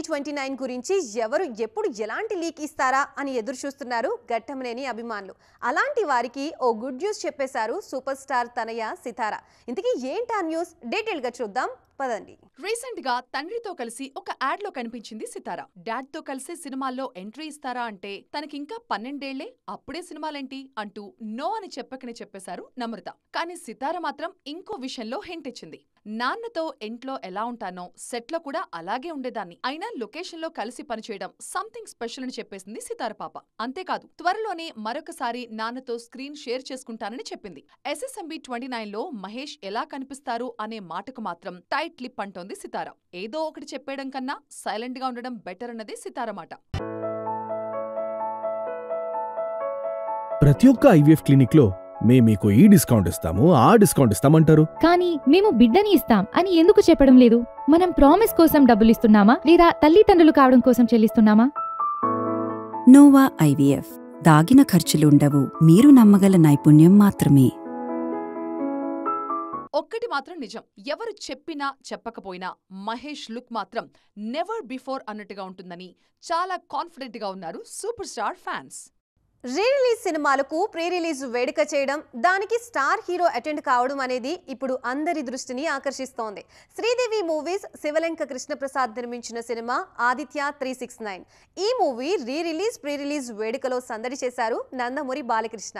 29 గురించి ఎవరు ఎప్పుడు ఎలాంటి లీక్ ఇస్తారా అని ఎదురు చూస్తున్నారు ఘట్టమనేని అభిమానులు. అలాంటి వారికి ఓ గుడ్ న్యూస్ చెప్పేశారు సూపర్ స్టార్ తనయ సితార. ఇంతకీ ఏంటా న్యూస్? డీటెయిల్ గా చూద్దాం పదండి. రీసెంట్ గా తండ్రితో కలిసి ఒక యాడ్ లో కనిపించింది సితార. డాడ్ తో కలిసి సినిమాల్లో ఎంట్రీ ఇస్తారా అంటే తనకింకా 12 ఏళ్లే, అప్పుడే సినిమాలేంటి అంటూ నో అని చెప్పకనే చెప్పేశారు నమ్రత. కానీ సితార మాత్రం ఇంకో విషయంలో హింట్ ఇచ్చింది. నాన్నతో ఇంట్లో ఎలా ఉంటానో సెట్ లో కూడా అలాగే ఉండేదాన్ని, అయినా లొకేషన్ లో కలిసి పనిచేయడం సంథింగ్ స్పెషల్ అని చెప్పేసింది సితార పాప. అంతేకాదు, త్వరలోనే మరొకసారి నాన్నతో స్క్రీన్ షేర్ చేసుకుంటానని చెప్పింది. SSMB 29 లో మహేష్ ఎలా కనిపిస్తారు అనే మాటకు మాత్రం టైట్ లిప్ అంటోంది సితార. ఏదో ఒకటి చెప్పేయడం కన్నా సైలెంట్ గా ఉండడం బెటర్ అన్నదే సితార మాట. ప్రతి ఒక్క IVF క్లినిక్ లో మీకు ఈ డిస్కౌంట్ ఇస్తాము, ఆ డిస్కౌంట్ ఇస్తామంటారు. కానీ మేము బిడ్డని ఇస్తాం అని ఎందుకు చెప్పడం లేదు? మనం ప్రామిస్ కోసం డబ్బులిస్తున్నామా లేదా తల్లిదండ్రులు కావడం కోసం చెల్లిస్తున్నామా? నోవా IVF దాగిన ఖర్చులుండవు, మీరు నమ్మగల నైపుణ్యం మాత్రమే. ఒక్కటి మాత్రం నిజం, ఎవరు చెప్పినా చెప్పకపోయినా మహేష్ లుక్ మాత్రం నెవర్ బిఫోర్ అన్నట్టుగా ఉంటుందని చాలా కాన్ఫిడెంట్ గా ఉన్నారు super star fans. Re release సినిమాలకు ప్రీ రిలీజ్ వేడుక చేయడం, దానికి స్టార్ హీరో అటెండ్ కావడం అనేది ఇప్పుడు అందరి దృష్టిని ఆకర్షిస్తోంది. శ్రీదేవి మూవీస్ శివలంక కృష్ణప్రసాద్ నిర్మించిన సినిమా ఆదిత్య 369. ఈ movie re release pre release వేడుకలో సందడి చేశారు నందమూరి బాలకృష్ణ.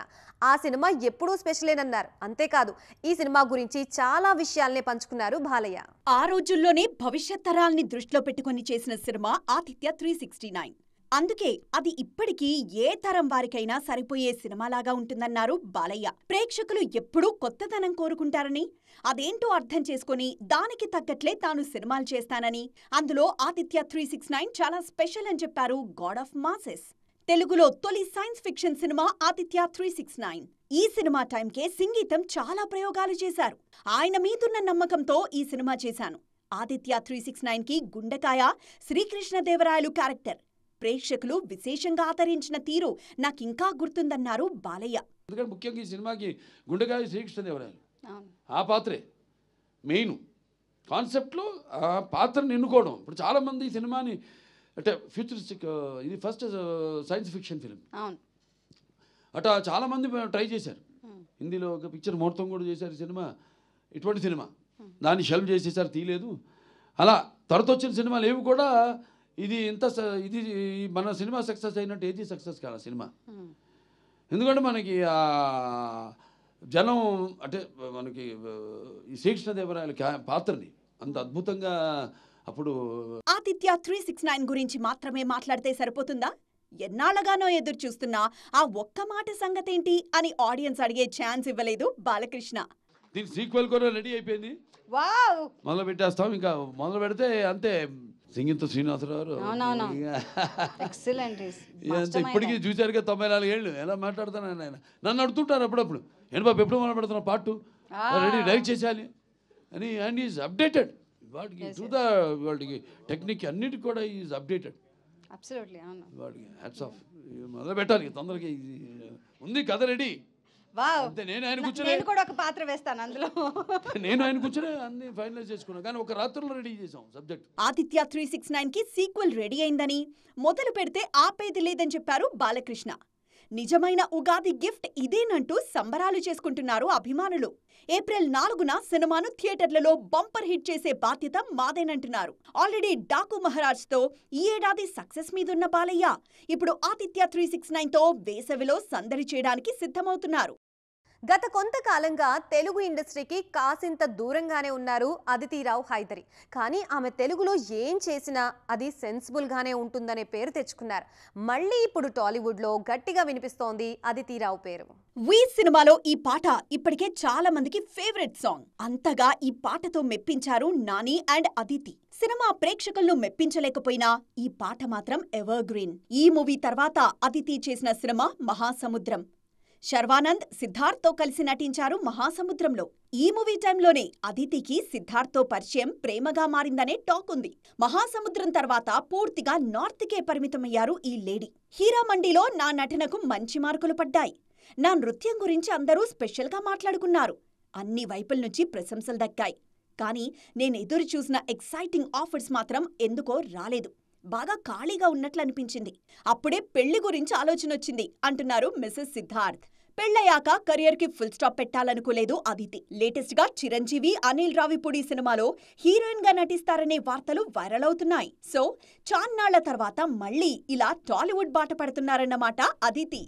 ఆ సినిమా ఎప్పుడూ స్పెషలేనన్నారు. అంతేకాదు, ఈ సినిమా గురించి చాలా విషయాల్ని పంచుకున్నారు బాలయ్య. ఆ రోజుల్లోనే భవిష్యత్ తరాల్ని దృష్టిలో పెట్టుకుని చేసిన సినిమా ఆదిత్య 369. అందుకే అది ఇప్పటికీ ఏ తరం వారికైనా సరిపోయే సినిమాలాగా ఉంటుందన్నారు బాలయ్య. ప్రేక్షకులు ఎప్పుడూ కొత్తదనం కోరుకుంటారని, అదేంటో అర్థం చేసుకుని దానికి తగ్గట్లే తాను సినిమాలు చేస్తానని, అందులో ఆదిత్య 369 చాలా స్పెషల్ అని చెప్పారు గాడ్ ఆఫ్ మాసెస్. తెలుగులో తొలి సైన్స్ ఫిక్షన్ సినిమా ఆదిత్య 369. ఈ సినిమా టైంకే సంగీతం చాలా ప్రయోగాలు చేశారు. ఆయన మీదున్న నమ్మకంతో ఈ సినిమా చేశాను. ఆదిత్య 369కి గుండెకాయ శ్రీకృష్ణదేవరాయలు క్యారెక్టర్ ప్రేక్షకులు విశేషంగా ఆదరించిన తీరు నాకింకా గుర్తుందన్నారు బాలయ్య. ఎందుకంటే ముఖ్యంగా ఈ సినిమాకి గుండెకాయ శ్రీకృష్ణదేవరాయలు ఆ పాత్రే మెయిన్ కాన్సెప్ట్లో ఆ పాత్రను ఎన్నుకోవడం. ఇప్పుడు చాలామంది ఈ సినిమాని అంటే ఫ్యూచరిస్టిక్, ఇది ఫస్ట్ సైన్స్ ఫిక్షన్ ఫిలిం అట్లా చాలామంది ట్రై చేశారు. హిందీలో ఒక పిక్చర్ ముహూర్తం కూడా చేశారు. సినిమా ఇటువంటి సినిమా దాన్ని షెల్ఫ్ చేసేసారు, తీయలేదు. అలా తర్వాత వచ్చిన సినిమాలు ఏవి కూడా ఇది మన సినిమా సక్సెస్ అయినట్టు ఏది సక్సెస్ కాదు సినిమా. ఎందుకంటే మనకి జనం అంటే మనకి ఈ శ్రీకృష్ణదేవరాయల పాత్రని అంత అద్భుతంగా అప్పుడు. ఆదిత్య 369 గురించి మాత్రమే మాట్లాడితే సరిపోతుందా? ఎన్నాళ్ళగానో ఎదురు చూస్తున్నా ఆ ఒక్క మాట సంగతేంటి అని ఆడియన్స్ అడిగే ఛాన్స్ ఇవ్వలేదు బాలకృష్ణ. దీని సీక్వెల్ కూడా రెడీ అయిపోయింది, మొదలు పెట్టేస్తాం. ఇంకా మొదలు పెడితే అంతే. సింగీత శ్రీనివాసరావు ఇప్పటికీ చూశారుగా 94 ఏళ్ళు. ఎలా మాట్లాడుతాను ఆయన, నన్ను అడుగుతుంటారు అప్పుడప్పుడు, ఏంటి బాబు ఎప్పుడు మొదలు పెడుతున్నా పార్ట్ 2 రెడీ డైరెక్ట్ చేసేయాలి అని. అండ్ ఈజ్ అప్డేటెడ్ వాటికి టెక్నిక్ అన్నిటికి కూడా ఈజ్ అప్డేటెడ్. వాటికి హ్యాట్స్ ఆఫ్. మొదలు పెట్టాలి తొందరగా, ఉంది కథ రెడీ. నేను ఆయన కూర్చొని అన్ని ఫైనలైజ్ చేసుకున్నాను, కానీ ఒక రాత్రిలో రెడీ చేసాం సబ్జెక్ట్. ఆదిత్య 369కి సీక్వెల్ రెడీ అయిందని, మొదలు పెడితే ఆపేది లేదని చెప్పారు బాలకృష్ణ. నిజమైన ఉగాది గిఫ్ట్ ఇదేనంటూ సంబరాలు చేసుకుంటున్నారు అభిమానులు. ఏప్రిల్ 4న సినిమాను థియేటర్లలో బంపర్ హిట్ చేసే బాధ్యత మాదేనంటున్నారు. ఆల్రెడీ డాకు మహారాజ్తో ఈ ఏడాది సక్సెస్ మీదున్న బాలయ్య ఇప్పుడు ఆదిత్య 369తో వేసవిలో సందడి చేయడానికి సిద్ధమవుతున్నారు. గత కొంతకాలంగా తెలుగు ఇండస్ట్రీకి కాసింత దూరంగానే ఉన్నారు అదితిరావు హైదరి. కానీ ఆమె తెలుగులో ఏం చేసినా అది సెన్సిబుల్గానే ఉంటుందనే పేరు తెచ్చుకున్నారు. మళ్ళీ ఇప్పుడు టాలీవుడ్లో గట్టిగా వినిపిస్తోంది అదితిరావు పేరు. వీ సినిమాలో ఈ పాట ఇప్పటికే చాలా మందికి ఫేవరెట్ సాంగ్. అంతగా ఈ పాటతో మెప్పించారు నాని అండ్ అదితి. సినిమా ప్రేక్షకులను మెప్పించలేకపోయినా ఈ పాట మాత్రం ఎవర్ గ్రీన్. ఈ మూవీ తర్వాత అదితి చేసిన సినిమా మహాసముద్రం. శర్వానంద్, సిద్ధార్థ్తో కలిసి నటించారు మహాసముద్రంలో. ఈ మూవీ టైంలోనే అదితికి సిద్ధార్థ్తో పరిచయం ప్రేమగా మారిందనే టాక్ ఉంది. మహాసముద్రం తర్వాత పూర్తిగా నార్త్కే పరిమితమయ్యారు ఈ లేడీ. హీరామండిలో నా నటనకు మంచి మార్కులు పడ్డాయి. నా నృత్యం గురించి అందరూ స్పెషల్గా మాట్లాడుకున్నారు. అన్ని వైపుల నుంచి ప్రశంసలు దక్కాయి. కానీ నేనెదురు చూసిన ఎక్సైటింగ్ ఆఫర్స్ మాత్రం ఎందుకో రాలేదు. బాగా ఖాళీగా ఉన్నట్లు అనిపించింది. అప్పుడే పెళ్లి గురించి ఆలోచన వచ్చింది అంటున్నారు మిసెస్ సిద్ధార్థ్. పెళ్లయ్యాక కెరియర్ కి ఫుల్ స్టాప్ పెట్టాలనుకోలేదు అదితి. లేటెస్ట్ గా చిరంజీవి, అనిల్ రావిపూడి సినిమాలో హీరోయిన్ గా నటిస్తారనే వార్తలు వైరల్ అవుతున్నాయి. సో చాన్నాళ్ల తర్వాత మళ్ళీ ఇలా టాలీవుడ్ బాట పడుతున్నారన్నమాట అదితి.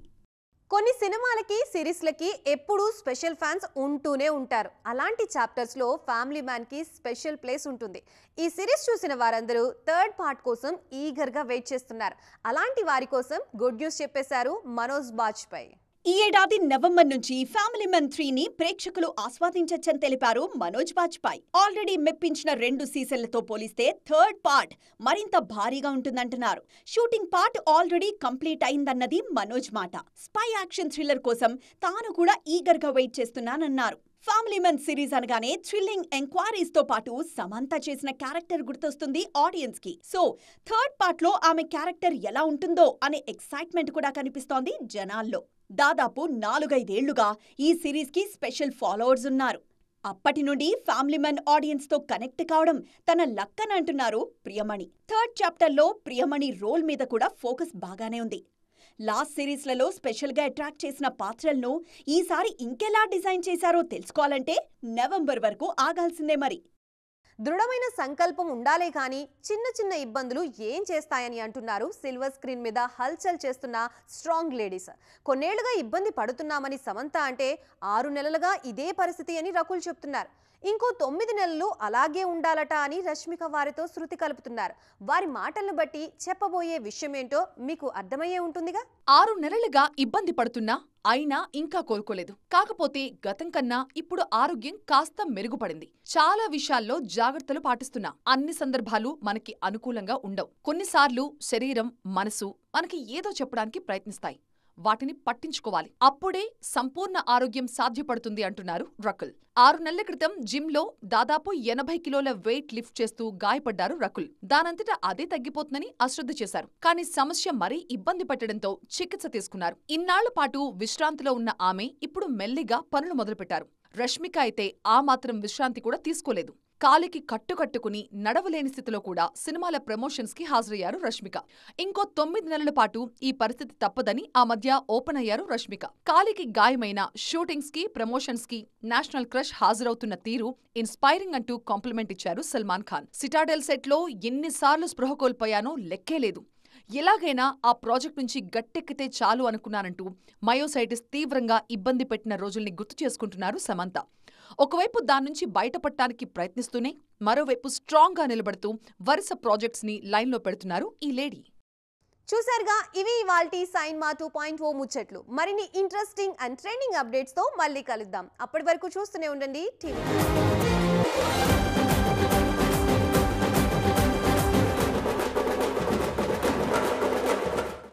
కొన్ని సినిమాలకి సిరీస్లకి ఎప్పుడూ స్పెషల్ ఫ్యాన్స్ ఉంటూనే ఉంటారు. అలాంటి చాప్టర్స్లో ఫ్యామిలీ మ్యాన్కి స్పెషల్ ప్లేస్ ఉంటుంది. ఈ సిరీస్ చూసిన వారందరూ థర్డ్ పార్ట్ కోసం ఈగర్గా వెయిట్ చేస్తున్నారు. అలాంటి వారి కోసం గుడ్ న్యూస్ చెప్పేశారు మనోజ్ బాజ్పేయి. ఈ ఏడాది నవంబర్ నుంచి ఫ్యామిలీ మ్యాన్ 3ని ప్రేక్షకులు ఆస్వాదించొచ్చని తెలిపారు మనోజ్ బాజ్పేయి. ఆల్రెడీ మెప్పించిన 2 సీజన్లతో పోలిస్తే థర్డ్ పార్ట్ మరింత భారీగా ఉంటుందంటున్నారు. షూటింగ్ పార్ట్ ఆల్రెడీ కంప్లీట్ అయిందన్నది మనోజ్ మాట. స్పై యాక్షన్ థ్రిల్లర్ కోసం తాను కూడా ఈగర్గా వెయిట్ చేస్తున్నానన్నారు. ఫ్యామిలీ మ్యాన్ సిరీస్ అనగానే థ్రిల్లింగ్ ఎంక్వైరీస్ తో పాటు సమంత చేసిన క్యారెక్టర్ గుర్తొస్తుంది ఆడియన్స్ కి. సో థర్డ్ పార్ట్ లో ఆమె క్యారెక్టర్ ఎలా ఉంటుందో అనే ఎక్సైట్మెంట్ కూడా కనిపిస్తోంది జనాల్లో. దాదాపు 4-5 ఏళ్లుగా ఈ సిరీస్ కి స్పెషల్ ఫాలోవర్స్ ఉన్నారు. అప్పటి నుండి ఫ్యామిలీ మ్యాన్ ఆడియన్స్ తో కనెక్ట్ కావడం తన లక్కని అంటున్నారు ప్రియమణి. థర్డ్ చాప్టర్లో ప్రియమణి రోల్ మీద కూడా ఫోకస్ బాగానే ఉంది. లాస్ట్ సిరీస్లలో స్పెషల్గా అట్రాక్ట్ చేసిన పాత్రలను ఈసారి ఇంకెలా డిజైన్ చేశారో తెలుసుకోవాలంటే నవంబర్ వరకు ఆగాల్సిందే మరి. దృఢమైన సంకల్పం ఉండాలే కానీ చిన్న చిన్న ఇబ్బందులు ఏం చేస్తాయని అంటున్నారు సిల్వర్ స్క్రీన్ మీద హల్చల్ చేస్తున్న స్ట్రాంగ్ లేడీస్. కొన్నేళ్లుగా ఇబ్బంది పడుతున్నామని సమంత అంటే 6 నెలలుగా ఇదే పరిస్థితి అని రకుల్ చెప్తున్నారు. ఇంకో 9 నెలలు అలాగే ఉండాలట అని రష్మిక వారితో శృతి కలుపుతున్నారు. వారి మాటలను బట్టి చెప్పబోయే విషయమేంటో మీకు అర్థమయ్యే ఉంటుందిగా. 6 నెలలుగా ఇబ్బంది పడుతున్నా అయినా ఇంకా కోలుకోలేదు. కాకపోతే గతం కన్నా ఇప్పుడు ఆరోగ్యం కాస్త మెరుగుపడింది. చాలా విషయాల్లో జాగ్రత్తలు పాటిస్తున్నా. అన్ని సందర్భాలు మనకి అనుకూలంగా ఉండవు. కొన్నిసార్లు శరీరం, మనసు మనకి ఏదో చెప్పడానికి ప్రయత్నిస్తాయి. వాటిని పట్టించుకోవాలి. అప్పుడే సంపూర్ణ ఆరోగ్యం సాధ్యపడుతుంది అంటున్నారు రకుల్. 6 నెలల క్రితం జిమ్ లో దాదాపు 80 కిలోల వెయిట్ లిఫ్ట్ చేస్తూ గాయపడ్డారు రకుల్. దానంతటా అదే తగ్గిపోతుందని అశ్రద్ధ చేశారు. కానీ సమస్య మరీ ఇబ్బంది పెట్టడంతో చికిత్స తీసుకున్నారు. ఇన్నాళ్ల పాటు విశ్రాంతిలో ఉన్న ఆమె ఇప్పుడు మెల్లిగా పనులు మొదలుపెట్టారు. రష్మిక అయితే ఆ మాత్రం విశ్రాంతి కూడా తీసుకోలేదు. కాలికి కట్టుకుని నడవలేని స్థితిలో కూడా సినిమాల ప్రమోషన్స్ కి హాజరయ్యారు రష్మిక. ఇంకో 9 నెలల పాటు ఈ పరిస్థితి తప్పదని ఆ మధ్య ఓపెన్ అయ్యారు రష్మిక. కాలికి గాయమైన షూటింగ్స్ కి, ప్రమోషన్స్ కి నేషనల్ క్రష్ హాజరవుతున్న తీరు ఇన్స్పైరింగ్ అంటూ కాంప్లిమెంట్ ఇచ్చారు సల్మాన్ ఖాన్. సిటాడెల్ సెట్ లో ఎన్నిసార్లు స్పృహ కోల్పోయానో లెక్కే లేదు. ఎలాగైనా ఆ ప్రాజెక్ట్ నుంచి గట్టెక్కితే చాలు అనుకున్నానంటూ మయోసైటిస్ తీవ్రంగా ఇబ్బంది పెట్టిన రోజుల్ని గుర్తు చేసుకుంటున్నారు సమంత. ఒకవైపు దాన్నుంచి బయటపడటానికి ప్రయత్నిస్తూనే మరోవైపు స్ట్రాంగ్గా నిలబడుతూ వరుస ప్రాజెక్ట్స్ ని లైన్లో పెడుతున్నారు ఈ లేడీ. చూసారుగా, ఇవి ఇవాల్టి సైన్మా 2.0 ముచ్చట్లు. మరిన్ని ఇంట్రెస్టింగ్ అండ్ ట్రెండింగ్ అప్డేట్స్ తో మళ్ళీ కలుద్దాం. అప్పటి వరకు చూస్తూనే ఉండండి టీవీ.